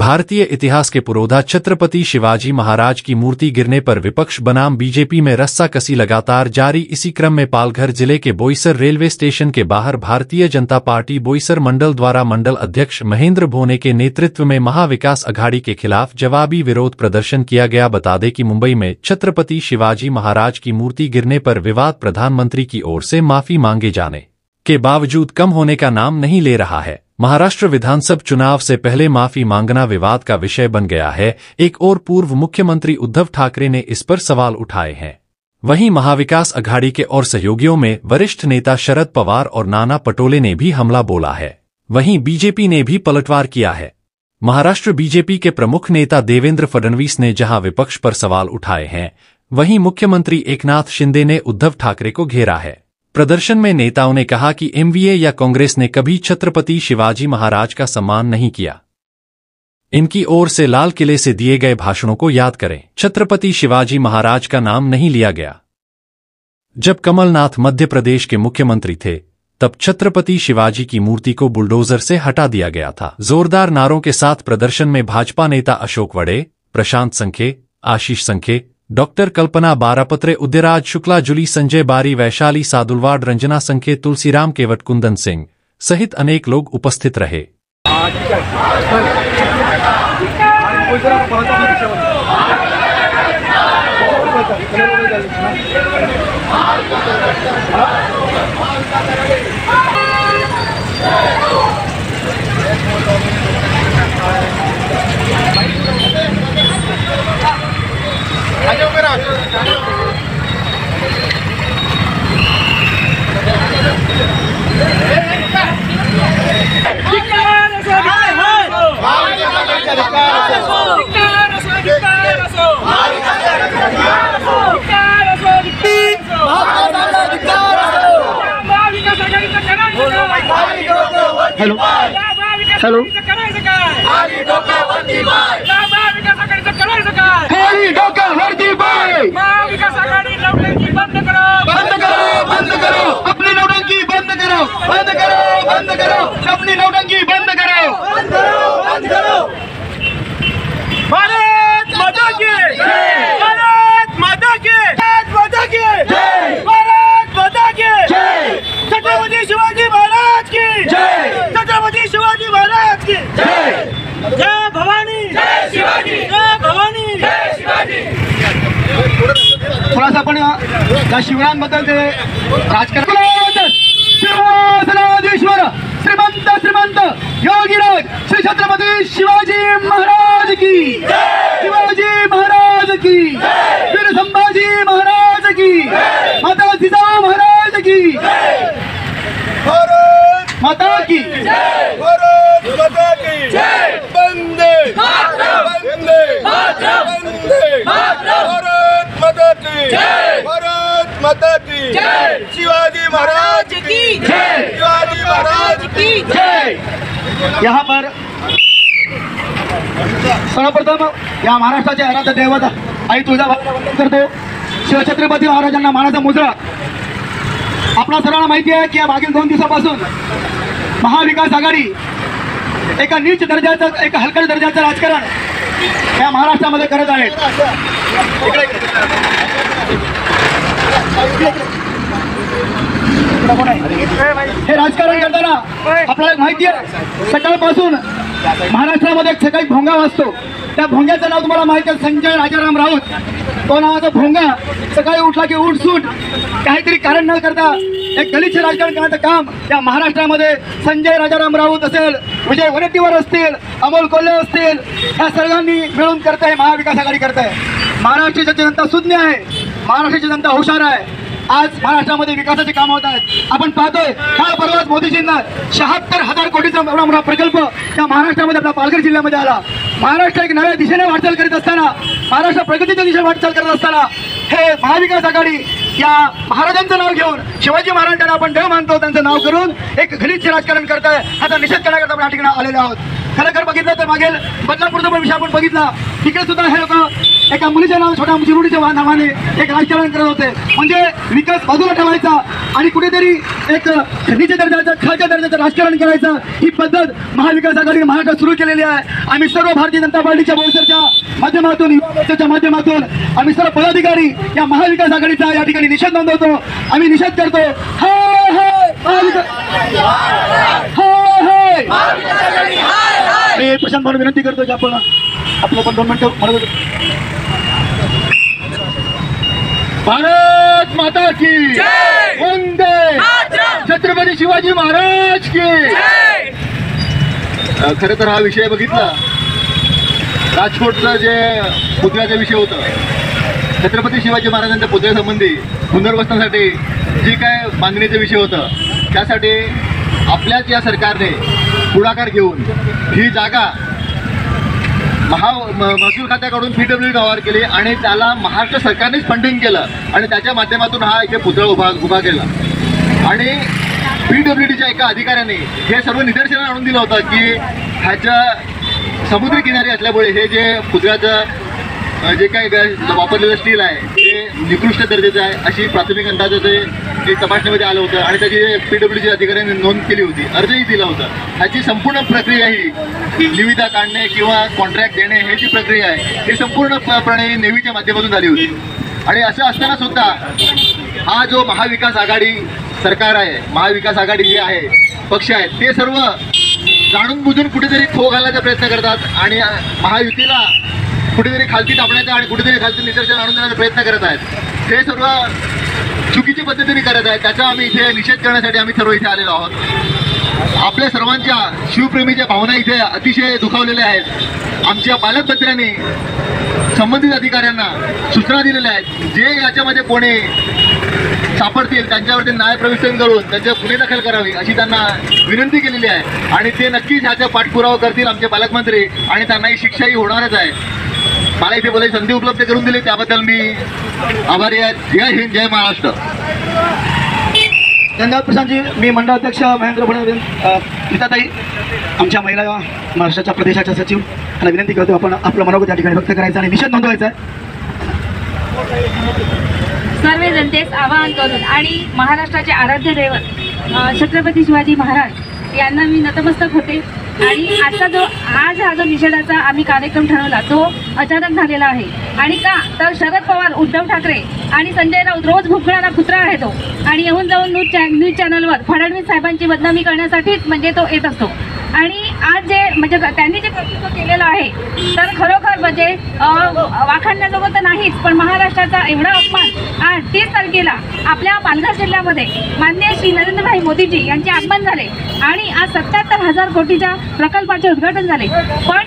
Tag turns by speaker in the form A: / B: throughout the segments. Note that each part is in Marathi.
A: भारतीय इतिहास के पुरोधा छत्रपति शिवाजी महाराज की मूर्ति गिरने पर विपक्ष बनाम बीजेपी में रस्साकसी लगातार जारी। इसी क्रम में पालघर जिले के बोईसर रेलवे स्टेशन के बाहर भारतीय जनता पार्टी बोईसर मंडल द्वारा मंडल अध्यक्ष महेंद्र भोने के नेतृत्व में महाविकास अघाड़ी के खिलाफ जवाबी विरोध प्रदर्शन किया गया। बता दें कि मुंबई में छत्रपति शिवाजी महाराज की मूर्ति गिरने पर विवाद प्रधानमंत्री की ओर से माफी मांगे जाने के बावजूद कम होने का नाम नहीं ले रहा है। महाराष्ट्र विधानसभा चुनाव से पहले माफी मांगना विवाद का विषय बन गया है। एक और पूर्व मुख्यमंत्री उद्धव ठाकरे ने इस पर सवाल उठाए हैं। वहीं महाविकास अघाड़ी के और सहयोगियों में वरिष्ठ नेता शरद पवार और नाना पटोले ने भी हमला बोला है। वहीं बीजेपी ने भी पलटवार किया है। महाराष्ट्र बीजेपी के प्रमुख नेता देवेंद्र फडणवीस ने जहां विपक्ष पर सवाल उठाए हैं, वहीं मुख्यमंत्री एकनाथ शिंदे ने उद्धव ठाकरे को घेरा है। प्रदर्शन में नेताओं ने कहा कि एमवीए या कांग्रेस ने कभी छत्रपति शिवाजी महाराज का सम्मान नहीं किया। इनकी ओर से लाल किले से दिए गए भाषणों को याद करें। छत्रपति शिवाजी महाराज का नाम नहीं लिया गया। जब कमलनाथ मध्य प्रदेश के मुख्यमंत्री थे, तब छत्रपति शिवाजी की मूर्ति को बुलडोजर से हटा दिया गया था। जोरदार नारों के साथ प्रदर्शन में भाजपा नेता अशोक वड़े, प्रशांत संखे, आशीष संखे, डॉक्टर कल्पना बारापत्रे, उदयराज शुक्ला, जुली, संजय बारी, वैशाली सादुलवाड, रंजना संखे, तुलसीराम केवट, कुंदन सिंह सहित अनेक लोग उपस्थित रहे।
B: हेलो हेलो अपनी नौटंकी बंद करो, बंद करो, बंद करो, अपनी नौटंकी बंद करो, बंद करो, बंद करो। भारत माता की जय, भारत माता की, भारत माता की जय, भारत माता की जय, छत्रपति शिवाजी महाराज की जय, छत्रपति शिवाजी महाराज की जय, जय भवानी, जय शिवाजी, जय भवानी, जय शिवाजी। थोडासा आपण या शिवरायांबद्दल ते राजकारण सिंहासनाधीश्वर श्रीमंत श्रीमंत योगीराज श्री छत्रपति शिवाजी महाराज की, शिवाजी महाराज की, वीर संभाजी महाराज की, माता जिजाऊ महाराज की, भारत माता की, भारत माता की, वंदे वंदे वंदे, भारत माता की, भारत माता की, शिवाजी महाराज की जय, शिवाजी महाराज की जय। यहाँ पर सर्वप्रथम या महाराष्ट्राचे आराध्य दैवत आई तुळजाभवानीला वंदन करतो। शिवछत्रपती महाराजांना मानाचा मुजरा। आपल्या सर्वांना माहिती आहे की या मागील 2 दिवसापासून महाविकास आघाडी एका नीच दर्जाचं, एका हलक्या दर्जाचं राजकारण या महाराष्ट्रामध्ये करत आहेत। हे राजकारण करताना आपल्याला माहिती आहे, सकाळपासून महाराष्ट्रामध्ये एक सकाळी भोंगा वाजतो। त्या भोंग्याचं नाव तुम्हाला माहिती आहे, संजय राजाराम राऊत। तो नावाचा भोंगा सकाळी उठला की उठसूट काहीतरी कारण न करता एक गलिच्छ राजकारण करण्याचं काम या महाराष्ट्रामध्ये संजय राजाराम राऊत असेल, विजय वडेट्टीवार असतील, अमोल कोल्हे असतील, या सर्वांनी मिळून करत आहे। महाविकास आघाडी करत आहे। महाराष्ट्राची जनता सुज्ञ आहे, महाराष्ट्राची जनता हुशार आहे। आज महाराष्ट्रामध्ये विकासाचे काम होत आहेत। आपण पाहतोय काल परवाच मोदीजींना 76,000 कोटीचा एवढा मोठा प्रकल्प या महाराष्ट्रामध्ये आपल्या पालघर जिल्ह्यामध्ये आला। महाराष्ट्र एक नव्या दिशेने वाटचाल करीत असताना, महाराष्ट्र प्रगतीच्या दिशेने वाटचाल करत असताना हे महाविकास आघाडी या महाराजांचं नाव घेऊन, शिवाजी महाराजांना आपण देव मानतो त्यांचं नाव करून एक गलिच्छ राजकारण करत आहे। आता निषेध करण्याकरता आपण या ठिकाणी आलेले आहोत। खरं बघितलं तर मागेल बदलापूरचा पण विषय आपण बघितला, तिकडे सुद्धा हे लोक एका मुलीच्या नाव, छोट्या चिरुडीच्या नावाने एक राजकारण करत होते। म्हणजे विकास बाजूला ठेवायचा आणि कुठेतरी एक नीच्या दर्जाचं खालच्या दर्जाचं राजकारण करायचं, ही पद्धत महाविकास आघाडीने महाराष्ट्रात सुरू केलेली आहे. आम्ही सर्व भारतीय जनता पार्टीच्या बोईसरच्या माध्यमातून, युवा मोर्चाच्या माध्यमातून आम्ही सर्व पदाधिकारी या महाविकास आघाडीचा या ठिकाणी निषेध नोंदवतो. आम्ही निषेध करतो. हाय हाय महाविकास, हाय हाय. मी प्रशांत भाऊ विनंती करतो की आपण आपलं पण 2 मिनिटं म्हणत. भारत माता की वंदे, छत्रपती शिवाजी महाराज की. खरं तर हा विषय बघितला, राजकोटचा जे पुतळ्याचा विषय होता, छत्रपती शिवाजी महाराजांच्या पुतळ्यासंबंधी पुनर्वसनासाठी जी काय मागणीचा विषय होता, त्यासाठी आपल्याच या सरकारने पुढाकार घेऊन ही जागा महसूल खात्याकडून PWD व्यवहार केली आणि त्याला महाराष्ट्र सरकारनेच फंडिंग केलं आणि त्याच्या माध्यमातून हा इथे पुतळा उभा केला. आणि PWDच्या एका अधिकाऱ्याने हे सर्व निदर्शनास आणून दिलं होतं की ह्याच्या समुद्री किनारी असल्यामुळे हे जे पुतळ्याचं जे काही वापरलेलं स्टील आहे ते निकृष्ट दर्जाचं आहे अशी प्राथमिक अंदाजाचं जे तपासणीमध्ये आलं होतं आणि त्याची PWDच्या अधिकाऱ्यांनी नोंद केली होती, अर्जही दिला होता. ह्याची संपूर्ण प्रक्रिया ही निविदा काढणे किंवा कॉन्ट्रॅक्ट देणे हे जी प्रक्रिया आहे ही संपूर्णपणे नेव्हीच्या माध्यमातून झाली होती. आणि असं असताना सुद्धा हा जो महाविकास आघाडी सरकार आहे, महाविकास आघाडी जे आहे पक्ष आहेत, ते सर्व जाणून बुजून कुठेतरी खो घालण्याचा प्रयत्न करतात आणि महायुतीला कुठेतरी खालती टाकण्याचा आणि कुठेतरी खालती निदर्शन आणून देण्याचा प्रयत्न करत आहेत. हे सर्व चुकीची पद्धतीने करत आहेत. त्याचा आम्ही इथे निषेध करण्यासाठी आम्ही सर्व इथे आलेलो आहोत. आपल्या सर्वांच्या शिवप्रेमीच्या भावना इथे अतिशय दुखावलेल्या आहेत. आमच्या पालकमंत्र्यांनी संबंधित अधिकाऱ्यांना सूचना दिलेल्या आहेत, जे याच्यामध्ये कोणी सापडतील त्यांच्यावरती न्यायप्रविष्टन करून त्यांच्या गुन्हे दाखल करावी अशी त्यांना विनंती केलेली आहे. आणि ते नक्कीच ह्याचा पाठपुरावा करतील आमचे पालकमंत्री आणि त्यांनाही शिक्षाही होणारच आहे. मला इथे बोलायची संधी उपलब्ध करून दिली त्याबद्दल मी आभारी आहे. जय हिंद, जय महाराष्ट्र. धन्यवाद प्रशांतजी. मी मंडळ अध्यक्ष महेंद्र भणे गीताताई, आमच्या महिला महाराष्ट्राच्या प्रदेशाच्या सचिव यांना विनंती करतो आपण आपलं मनोगत या ठिकाणी व्यक्त करायचं आणि निषेध नोंदवायचा आहे.
C: सर्व जनतेस आवाहन करून आणि महाराष्ट्राचे आराध्य दैवत छत्रपती शिवाजी महाराज यांना मी नतमस्तक होते. आणि आज हा जो निषेधाचा आम्ही कार्यक्रम ठरवला तो अचानक झालेला आहे. आणि का तर शरद पवार, उद्धव ठाकरे आणि संजय राऊत रोज भुंकणारा कुत्रा आहे तो. आणि येऊन जाऊन न्यूज चॅनलवर फडणवीस साहेबांची बदनामी करण्यासाठीच म्हणजे तो येत असतो. आणि आज जे म्हणजे त्यांनी जे कर्तृत्व केलेलं आहे तर खरोखर म्हणजे वाखाणण्याजोगं तर नाहीच, पण महाराष्ट्राचा एवढा अपमान. आज 30 तारखेला आपल्या पालघर जिल्ह्यामध्ये माननीय श्री नरेंद्रभाई मोदीजी यांचे आगमन झाले आणि आज 77,000 कोटीच्या प्रकल्पाचे उद्घाटन झाले, पण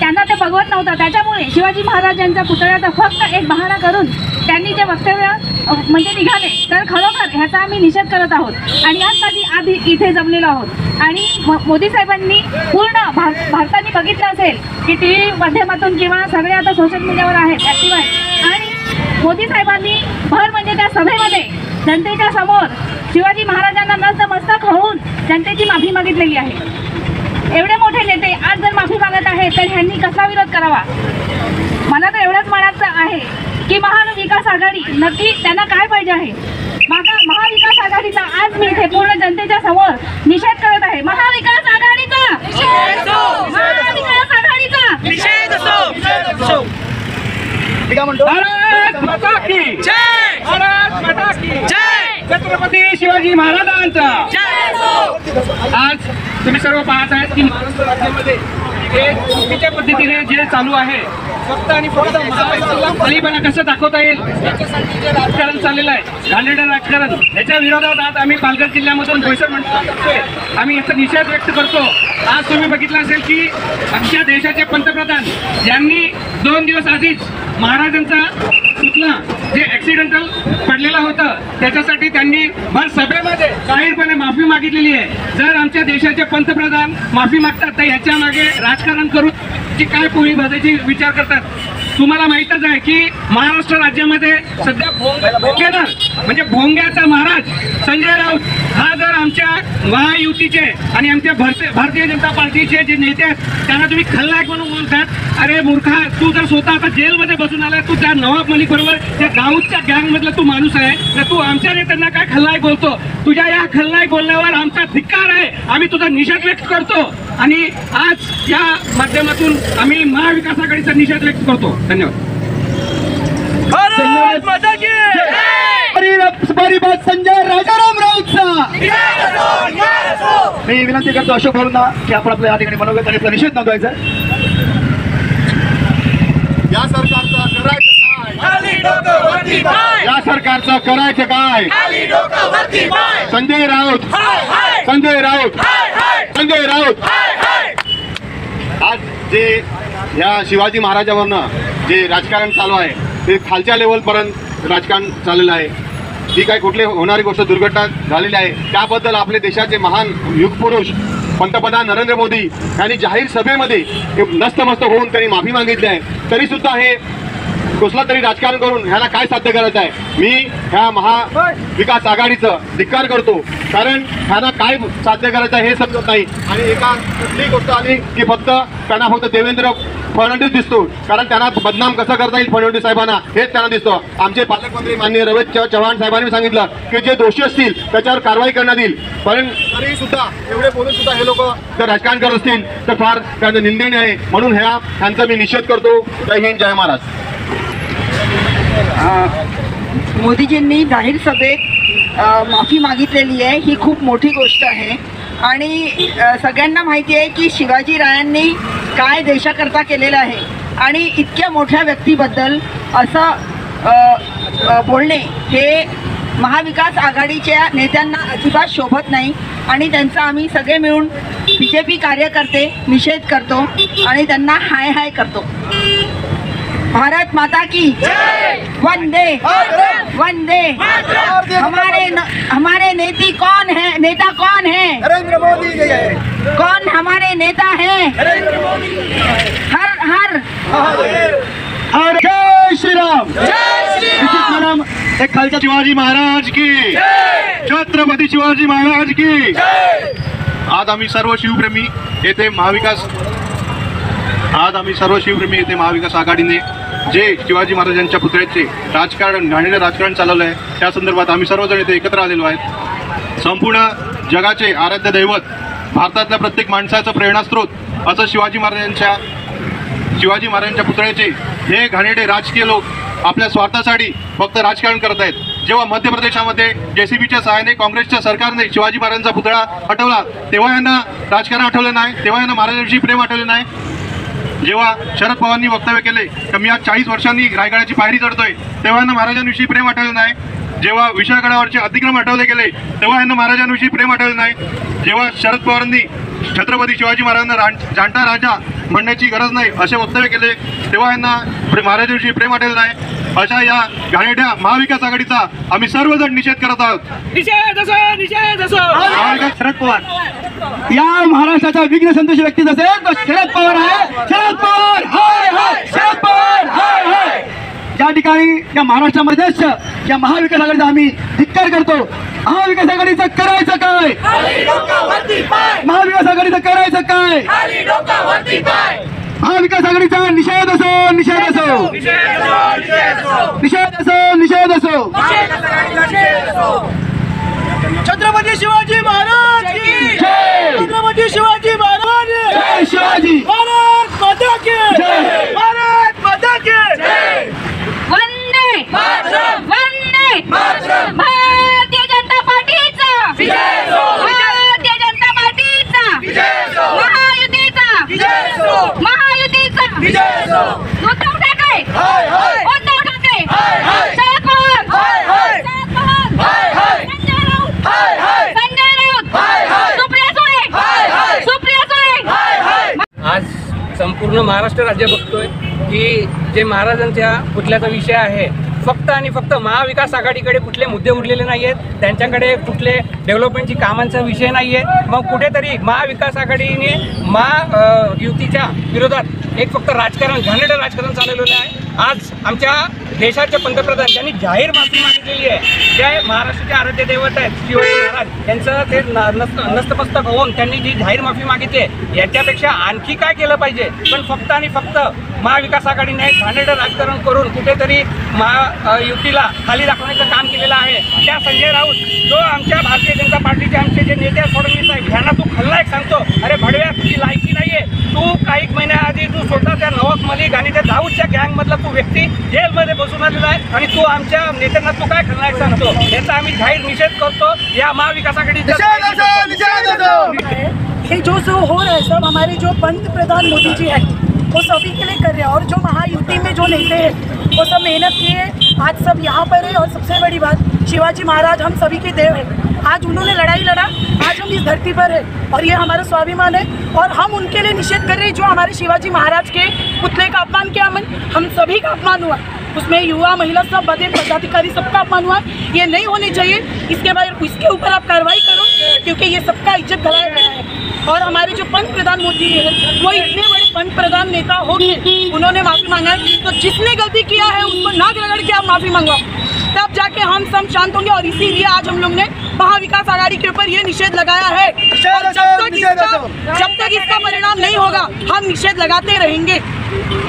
C: त्यांना ते बघवत नव्हतं. त्याच्यामुळे शिवाजी महाराजांच्या पुतळ्याचा फक्त एक बहाणा करून त्यांनी जे वक्तव्य म्हणजे निघाले तर खरोखर ह्याचा आम्ही निषेध करत आहोत. आणि यासाठी आधी इथे जमलेलो आहोत. आणि मोदी साहेबांनी पूर्ण भारताने बघितलं असेल की TV माध्यमातून किंवा सगळे आता सोशल मीडियावर आहेत, ॲक्टिव्ह आहेत. आणि मोदी साहेबांनी भर म्हणजे त्या सभेमध्ये जनतेच्या समोर शिवाजी महाराजांना नतमस्तक होऊन जनतेची माफी मागितलेली आहे. एवढे मोठे नेते आज जर माफी मागत आहेत तर ह्यांनी कसा विरोध करावा. मला तर एवढंच म्हणायचं आहे की महाविकास आघाडी नक्की त्यांना काय पाहिजे आहे. महाविकास आघाडीचा आज मी इथे पूर्ण जनतेच्या समोर निषेध करत आहे. महाविकास आघाडीचा महाविकास आघाडीचा निषेध असो.
D: भारत माता की जय, भारत माता की जय, छत्रपती शिवाजी महाराजांचा जय. आज तुम्ही सर्व पाहत आहेत की महाराष्ट्र राज्यामध्ये एक चुकीच्या पद्धतीने जे चालू आहे फक्त आणि फक्त खालीपणा कसं दाखवता येईल याच्यासाठी जे राजकारण चाललेलं आहे, घाणेरडं राजकारण, याच्या विरोधात आज आम्ही पालघर जिल्ह्यामधून बोईसर मंडळातर्फे आम्ही याचा निषेध व्यक्त करतो. आज तुम्ही बघितलं असेल की आमच्या देशाचे पंतप्रधान यांनी 2 दिवस आधीच महाराजांचा पुतळा जे ऍक्सिडेंटल पडलेला होता त्याच्यासाठी त्यांनी भर सभेमध्ये जाहीरपणे माफी मागितलेली आहे. जर आमच्या देशाचे पंतप्रधान माफी मागतात तर याच्या मागे राजकारण करून की काय पोळी भाजायची विचार करतात. तुम्हाला माहीतच आहे की महाराष्ट्र राज्यामध्ये सध्या भोंगेदार म्हणजे भोंग्याचा महाराज संजय राऊत हा जर आमच्या महायुतीचे आणि आमच्या भारतीय जनता पार्टीचे जे नेते आहेत त्यांना तुम्ही खलनायक म्हणून बोलतात. अरे मूर्खा, तू जर स्वतः आता जेलमध्ये बसून आलाय, तू त्या नवाब मलिक बरोबर त्या दाऊदच्या गँग मधला तू माणूस आहे तर तू आमच्या नेत्यांना काय खलनायक बोलतो? तुझ्या या खलनायक बोलण्यावर आमचा धिक्कार आहे. आम्ही तुझा निषेध व्यक्त करतो आणि आज या माध्यमातून आम्ही महाविकास आघाडीचा निषेध व्यक्त करतो. धन्यवाद.
B: बरी बात संजय राजाराम राऊतचा. मी विनंती करतो अशोक भाऊंना की आपण आपल्या या ठिकाणी मनोगत आणि आपला निषेध नोंदवायचा.
E: या सरकारचं करायचं काय? संजय राऊत, संजय राऊत, संजय राऊत. आज जे या शिवाजी महाराजांवरनं जे राजकारण चालू आहे ते खालच्या लेवलपर्यंत राजकारण चाललेलं आहे. ही काही कुठली होणारी गोष्ट दुर्घटना झालेली आहे त्याबद्दल आपले देशाचे महान युगपुरुष पंतप्रधान नरेंद्र मोदी यांनी जाहीर सभेमध्ये नतमस्तक होऊन त्यांनी माफी मागितली आहे. तरी सुद्धा हे कसला तरी राजकारण करून ह्याला काय साध्य करायचं आहे? मी ह्या महाविकास आघाडीचं धिक्कार करतो, कारण ह्याला काय साध्य करायचं आहे हे समजत नाही. आणि एका कुठली गोष्ट आली की फक्त त्यांना फक्त देवेंद्र फडणवीस दिसतो, कारण त्यांना बदनाम कसं करता येईल फडणवीस साहेबांना हेच त्यांना दिसतं. आमचे पालकमंत्री माननीय रमेश चव्हाण साहेबांनी सांगितलं की जे दोषी असतील त्याच्यावर कारवाई करण्यात येईल. पण तरी सुद्धा एवढे बोलून सुद्धा हे लोक जर राजकारण करत असतील तर फार त्यांचं निंदनीय आहे. म्हणून ह्यांचा मी निषेध करतो. जय हिंद, जय महाराज.
F: मोदीजींनी जाहीर सभेत माफी मागितलेली आहे, ही खूप मोठी गोष्ट आहे. आणि सगळ्यांना माहिती आहे की शिवाजीरायांनी काय देशाकरता केलेलं आहे आणि इतक्या मोठ्या व्यक्तीबद्दल असं बोलणे हे महाविकास आघाडीच्या नेत्यांना अजिबात शोभत नाही. आणि त्यांचा आम्ही सगळे मिळून BJP कार्यकर्ते निषेध करतो आणि त्यांना हाय हाय करतो. भारत माता की वंदे वंदे. हमारे नेता कौन है?
B: नरेंद्र मोदी.
F: कौन हमारे नेता है? हर हर
B: जय श्रीराम. श्रीराम. एक खालच्या
E: शिवाजी महाराज की, छत्रपती शिवाजी महाराज की. आज आम्ही सर्व शिवप्रेमी येथे महाविकास आघाडीने जे शिवाजी महाराजांच्या पुतळ्याचे राजकारण घाणेरडे राजकारण चालवलं आहे त्या संदर्भात आम्ही सर्वजण इथे एकत्र आलेलो आहेत. संपूर्ण जगाचे आराध्य दैवत, भारतातल्या प्रत्येक माणसाचं प्रेरणास्त्रोत असं शिवाजी महाराजांच्या पुतळ्याचे हे घाणेरडे राजकीय लोक आपल्या स्वार्थासाठी फक्त राजकारण करत आहेत. जेव्हा मध्य प्रदेशामध्ये JCBच्या सहाय्याने काँग्रेसच्या सरकारने शिवाजी महाराजांचा पुतळा हटवला तेव्हा यांना राजकारण आठवलं नाही, तेव्हा यांना महाराजांविषयी प्रेम आठवलं नाही. जेव्हा शरद पवारांनी वक्तव्य केले की मी आज 40 वर्षांनी रायगडाची पायरी चढतोय तेव्हा यांना महाराजांविषयी प्रेम आठवलं नाही. जेव्हा विशाळगडावरचे अतिक्रम हटवले गेले तेव्हा यांना महाराजांविषयी प्रेम आठवलं नाही. जेव्हा शरद पवारांनी छत्रपती शिवाजी महाराजांना जाणता राजा म्हणण्याची गरज नाही असे वक्तव्य केले तेव्हा यांना महाराजांविषयी प्रेम आठवलं नाही. अशा या घाणेरड्या महाविकास आघाडीचा आम्ही सर्वजण निषेध करत आहोत.
B: शरद पवार या महाराष्ट्राचा विघ्न संतोषी व्यक्ती असेल तो शरद पवार आहे. शरद पवार हाय हाय, शरद पवार हाय हाय. या ठिकाणी या महाराष्ट्रामध्ये या महाविकास आघाडीचा आम्ही धिक्कार करतो. महाविकास आघाडीचं करायचं काय? महाविकास आघाडीचं करायचं काय? महाविकास आघाडीचा निषेध असो, निषेध असो, निषेध असो, निषेध असो. छत्रपती शिवाजी महाराज की जय. छत्रपती शिवाजी महाराज. जय शिवाजी. भारत माता की जय. भारत माता की जय.
C: वंदे वंदे. भारतीय जनता पार्टीचा विजय हो. भारतीय जनता पार्टीचा विजय हो. महायुतीचा विजय हो. उद्धव ठाकरे हाय हाय. उद्धव ठाकरे हाय हाय. शरद पवार हाय हाय. शरद पवार हाय हाय. संजय राऊत हाय हाय. संजय राऊत हाय हाय. सुप्रिया सुळे हाय हाय. सुप्रिया सुळे हाय हाय.
G: आज संपूर्ण महाराष्ट्र राज्य बघतोय की जे महाराजांच्या पुतळ्याचा विषय आहे फक्त आणि फक्त महाविकास आघाडीकडे कुठले मुद्दे उरलेले नाही आहेत, त्यांच्याकडे कुठले डेव्हलपमेंटची कामांचा विषय नाही आहे. मग कुठेतरी महाविकास आघाडीने महायुतीच्या विरोधात एक फक्त राजकारण, घाणेरडं राजकारण चालवलेलं आहे. आज आमच्या देशाचे पंतप्रधान त्यांनी जाहीर माफी मागितलेली आहे जे महाराष्ट्राचे आराध्य दैवत आहेत शिवाजी महाराज यांचं ते नतमस्तक होऊन त्यांनी जी जाहीर माफी मागितली आहे, याच्यापेक्षा आणखी काय केलं पाहिजे? पण फक्त आणि फक्त महाविकास आघाडीने घाणेरडं राजकारण करून कुठेतरी महायुतीला खाली दाखवण्याचं काम केलेलं आहे. त्या संजय राऊत जो आमच्या भारतीय जनता पार्टीचे आमचे जे नेते फडणवीस साहेब ह्यांना तू खलनायक सांगतो, अरे भडव्या तुझी लायकी नाहीये. तू काही महिन्याआधी तू स्वतः त्या नवाब मलिक आणि त्या दाऊदच्या गँगमधला तू व्यक्ती जेलमध्ये बसून आलेला आहे आणि तू आमच्या नेत्यांना तू काय खलनायक सांगतो? याचा आम्ही जाहीर निषेध करतो. या महाविकास आघाडीचा
H: ये जो हो रहा है सब हमारे जो पंतप्रधान मोदी जी हैं वो सभी के लिए कर रहे हैं, और जो महायुति में जो नेता हैं वो सब मेहनत किए आज सब यहाँ पर है। और सबसे बड़ी बात, शिवाजी महाराज हम सभी के देव हैं। आज उन्होंने लड़ाई लड़ा, आज हम इस धरती पर है और ये हमारा स्वाभिमान है। और हम उनके लिए निषेध कर रहे हैं जो हमारे शिवाजी महाराज के पुतले का अपमान किया, हम सभी का अपमान हुआ, उसमें युवा महिला सब बड़े पदाधिकारी सबका अपमान हुआ। ये नहीं होने चाहिए, इसके ऊपर आप कार्रवाई करो क्योंकि ये सबका इज्जत गलाया गया है। और हमारे जो पंत प्रधान मोदी है वो इतने बड़े पंत प्रधान नेता हो गए, उन्होंने माफ़ी मांगा है, तो जिसने गलती किया है उसको नाक रगड़ के आप माफ़ी मांगो, तब जाके हम सब शांत होंगे। और इसीलिए आज हम लोग ने महाविकास आघाड़ी के ऊपर ये निषेध लगाया है और जब तक इसका परिणाम नहीं होगा हम निषेध लगाते रहेंगे,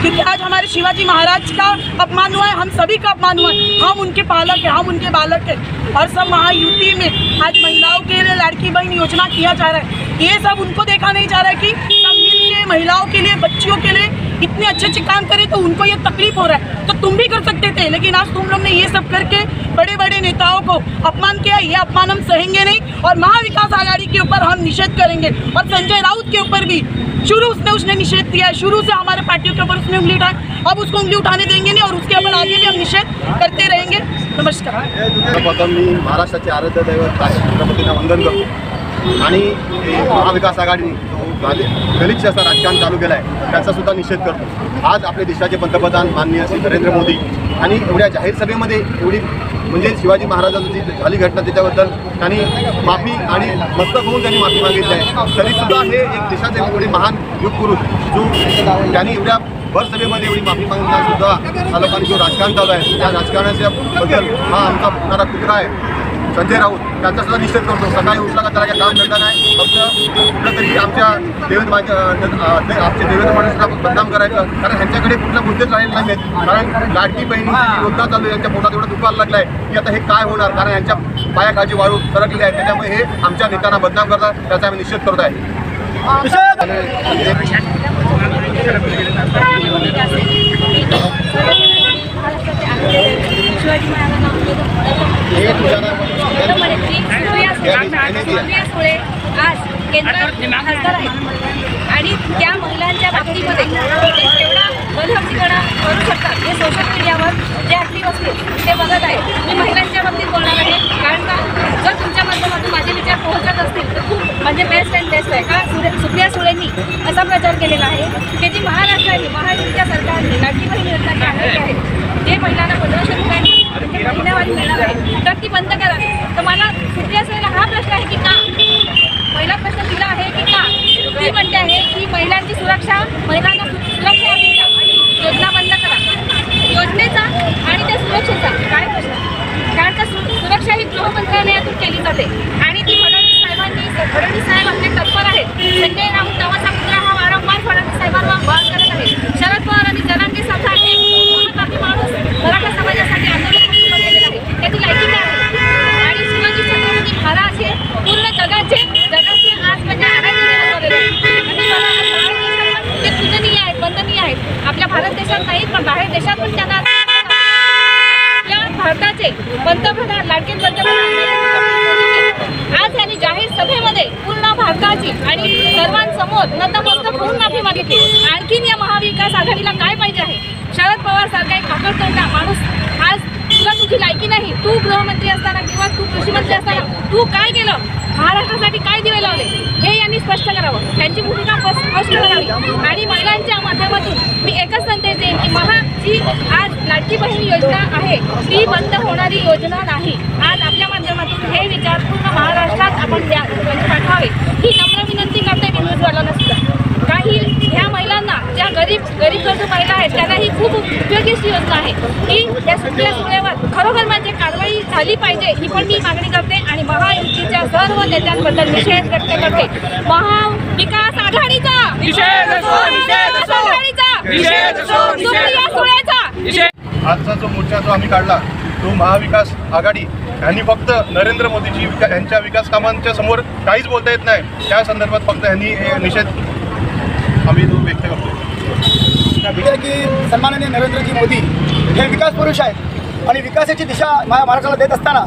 H: क्योंकि आज हमारे शिवाजी महाराज का अपमान हुआ है, हम सभी का अपमान हुआ है। हम उनके पालक हैं, हम उनके बालक हैं। और सब महायुति में आज महिलाओं के लिए लाड़की बहन योजना किया जा रहा है, ये सब उनको देखा नहीं जा रहा है कि सब मिलके महिलाओं के लिए, बच्चियों के लिए इतने अच्छे काम करे तो उनको ये तकलीफ हो रहा है। तो तुम भी कर सकते थे, लेकिन आज तुम लोग ने ये सब करके बड़े बड़े नेताओं को अपमान किया। ये अपमान हम सहेंगे नहीं और महाविकास आघाड़ी के ऊपर हम निषेध करेंगे। और संजय राउत के ऊपर भी शुरू उसने निषेध किया है, शुरू से हमारे पार्टियों के ऊपर उसने उंगली उठाई, अब उसको उंगली उठाने देंगे नहीं और उसके ऊपर आगे भी हम निषेध करते रहेंगे। नमस्कार।
E: मी महाराष्ट्राचे आराध्य दैवत छत्रपतींना वंदन करतो आणि महाविकास आघाडीने गलिच्छ असं राजकारण चालू केलं आहे त्याचा सुद्धा निषेध करतो। आज आपले देशाचे पंतप्रधान माननीय श्री नरेंद्र मोदी आणि एवढ्या जाहीर सभेमध्ये एवढी म्हणजे शिवाजी महाराजांची जी झाली घटना त्याच्याबद्दल त्यांनी माफी आणि मस्तक होऊन त्यांनी माफी मागितली आहे। तरीसुद्धा हे एक देशाचे एवढे महान युगपुरुष जो त्यांनी एवढ्या भर सभेमध्ये एवढी माफी मागताना सुद्धा लोकांनी जो राजकारण चालू आहे त्या राजकारणाच्या बद्दल हा आमचा होणारा कुत्रा आहे संजय राऊत, त्याचा सुद्धा निषेध करतो। सकाळी उठला का त्याला काम धंदा नाही, फक्त कुठलं तरी आमच्या देवेंद्र माणसाला बदनाम करायचं, कारण ह्यांच्याकडे कुठला मुद्देच राहिले नाही आहेत। कारण लाडकी बहिणीची योजना चालू आहे, यांच्या पोटात एवढं दुखायला लागलं आहे की आता हे काय होणार, कारण यांच्या पायाखालची वाळू सरकलेली आहे, त्याच्यामुळे हे आमच्या नेत्यांना बदनाम करतात, त्याचा आम्ही निषेध करत आहे।
C: आज केंद्रात खासदार आहेत आणि त्या महिलांच्या बाबतीमध्ये ते केवढा बलहर्जीपणा करू शकतात हे सोशल मीडियावर जे ॲक्टिव्ह असतील ते बघत आहेत। मी महिलांच्या बाबतीत बोलणार आहे, कारण का जर तुमच्या माध्यमातून माझे विचार पोहोचत असतील तर खूप म्हणजे बेस्ट अँड बेस्ट आहे। का सुप्रिया सुळेंनी असा प्रचार केलेला आहे की जी महाराष्ट्राने महायुतीच्या सरकारने लाडकी बहीण योजना जी आणलेली आहे, जे महिलांना 1500 रुपयांनी महिन्यावारी मिळणार आहे तर ती बंद करावी। तर मला सुप्रिया सुळेला हा प्रश्न आहे की का, पहिला प्रश्न तिला आहे की का ती म्हणते आहे की महिलांची सुरक्षा, महिलांना सुरक्षा योजना बंद करा। योजनेचा आणि त्या सुरक्षेचा काय प्रश्न, कारण का सुरक्षा ही गृह मंत्रालयातून केली जाते आणि ती फडणवीस साहेब आपले तत्पर आहेत। संजय राऊत नावाचा पुत्र हा वारंवार फडणवीस साहेबांवर वाद करत आहे। शरद पवार आणि जरांगे सारखा एक महत्त्वाचा माणूस मराठा समाजासाठी आंदोलन केलेलं आहे, त्याची लायकी नाही। आणि शिवाजी छत्रपती महाराज हे पूर्ण जगाचे आज म्हणजे ते पूजनीय आहेत, वंदनीय आहेत। आपल्या भारत देशात नाही पण बाहेर देशात पण त्यांना आपल्या भारताचे पंतप्रधान लाडके पंतप्रधान आज यांनी जाहीर सभेमध्ये पूर्ण भारताची आणि सर्वांसमोर नतमस्तक होऊन माफी मागितली। आणखीन या महाविकास आघाडीला काय पाहिजे आहे? शरद पवार सारखा एक काकडतोंडा माणूस, आज तुला तुझी लायकी नाही, तू गृहमंत्री असताना किंवा तू कृषी मंत्री असताना तू काय केलं, महाराष्ट्रासाठी काय दिवे लावले हे यांनी स्पष्ट करावं, त्यांची भूमिका स्पष्ट करावी। आणि महिलांच्या माध्यमातून मी एकच संदेश देईन की जी आज लाडकी बहीण योजना आहे ती बंद होणारी योजना नाही। आज आपल्या माध्यमातून हे विचार पूर्ण महाराष्ट्रात आपण म्हणजे पाठवावे ही नम्र विनंती करते न्यूजवाल्यांना सुद्धा। काही ह्या महिलांना ज्या गरीब गरीब गरजू महिला आहेत त्यांना ही खूप उपयोगी अशी योजना आहे की या सुटल्या सोहळ्यावर खरोखर म्हणजे कारवाई झाली पाहिजे ही पण मी मागणी करते आणि महायुतीच्या सर्व नेत्यांबद्दल निषेध व्यक्त करते. महाविकास आघाडीचा
E: आजचा जो मोर्चा जो आम्ही काढला तो महाविकास आघाडी यांनी फक्त नरेंद्र मोदीजी यांच्या विकास कामांच्या समोर काहीच बोलता येत नाही, त्या संदर्भात फक्त यांनी निषेध आम्ही व्यक्त करतो
B: की सन्माननीय नरेंद्रजी मोदी हे विकास पुरुष आहेत आणि विकासाची दिशा महाराष्ट्राला देत असताना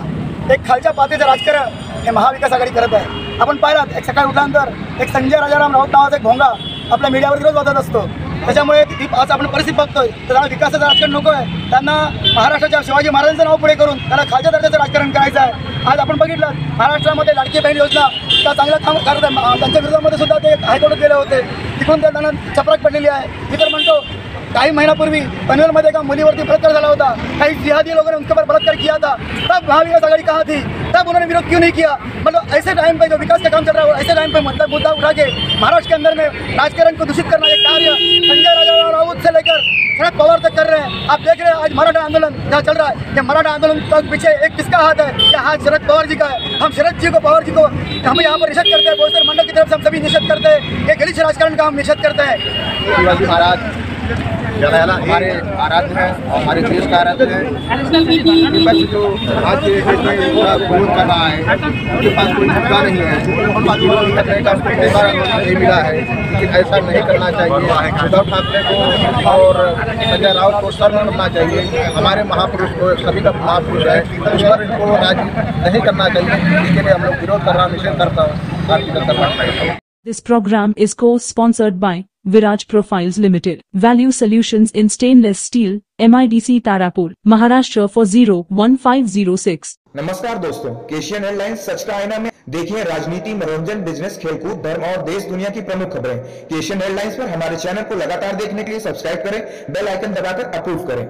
B: एक खालच्या पातळीचं राजकारण हे महाविकास आघाडी करत आहे. आपण पाहिलात एक सकाळी उठल्यानंतर एक संजय राजाराम राऊत नावाचा एक भोंगा आपल्या मीडियावर रोज वाजत असतो. त्याच्यामुळे आज आपण परिस्थिती बघतोय तर त्यांना विकासाचं राजकारण नको आहे. त्यांना महाराष्ट्राच्या शिवाजी महाराजांचं नाव पुढे करून त्यांना खालच्या दर्जाचं राजकारण करायचं आहे. आज आपण बघितलं महाराष्ट्रामध्ये लाडकी बहीण योजना त्या चांगलं काम करत आहे. त्यांच्या विरोधामध्ये सुद्धा ते हायकोर्टात गेले होते, तिकडून त्यांना चपराक पडलेली आहे. मी तर म्हणतो काही महिन्यापूर्वी पनवेलमध्ये एका मुलीवरती बलात्कार झाला होता, काही जिहादी लोगों ने उनके ऊपर बलात्कार किया था, तब महाविकास आघाड़ी कहाँ थी? तब उन्होंने विरोध क्यों नहीं किया? मतलब ऐसे टाइम पे जो विकास का काम चल रहा है ऐसे टाइम पे मतलब मुद्दा उठा के महाराष्ट्र के अंदर में राजकारण को दूषित करना ये कार्य संजय राउत से लेकर शरद पवार तक कर रहे हैं. आप देख रहे हैं आज मराठा आंदोलन जहाँ चल रहा है, ये मराठा आंदोलन का पीछे एक किसका हाथ है? ये हाथ शरद पवार जी का है. हम शरद जी को पवार जी को हम यहाँ पर निषेध करते हैं. बोईसर मंडल की तरफ से हम सभी निषेध करते हैं. ये गलीच राजकारण का हम निषेध करते हैं.
E: शिवाजी महाराज हमारे आराध्य हैं, हमारे देश का आराध्य है. विपक्ष जो आज के विरोध कर रहा है उनके पास कोई मुद्दा नहीं है, विरोध करने का नहीं मिला है. लेकिन ऐसा नहीं करना चाहिए. उद्धव ठाकरे को और संजय राउत को सर करना चाहिए. हमारे महापुरुष को सभी का महापुरुष है, उस पर इनको राजी नहीं करना चाहिए. इसके लिए हम लोग विरोध कर रहा है, निषेध करता हूँ Bharatiya Janata party.
I: This program is co-sponsored by Viraj Profiles Limited, Value Solutions in Stainless Steel, MIDC Tarapur, Maharashtra 401506.
J: नमस्कार दोस्तों, एशियन एयरलाइंस सच का आईना में देखिए राजनीति, मनोरंजन, बिजनेस, खेलकूद, धर्म और देश दुनिया की प्रमुख खबरें. एशियन एयरलाइंस पर हमारे चैनल को लगातार देखने के लिए सब्सक्राइब करें, बेल आइकन दबाकर अप्रूव करें.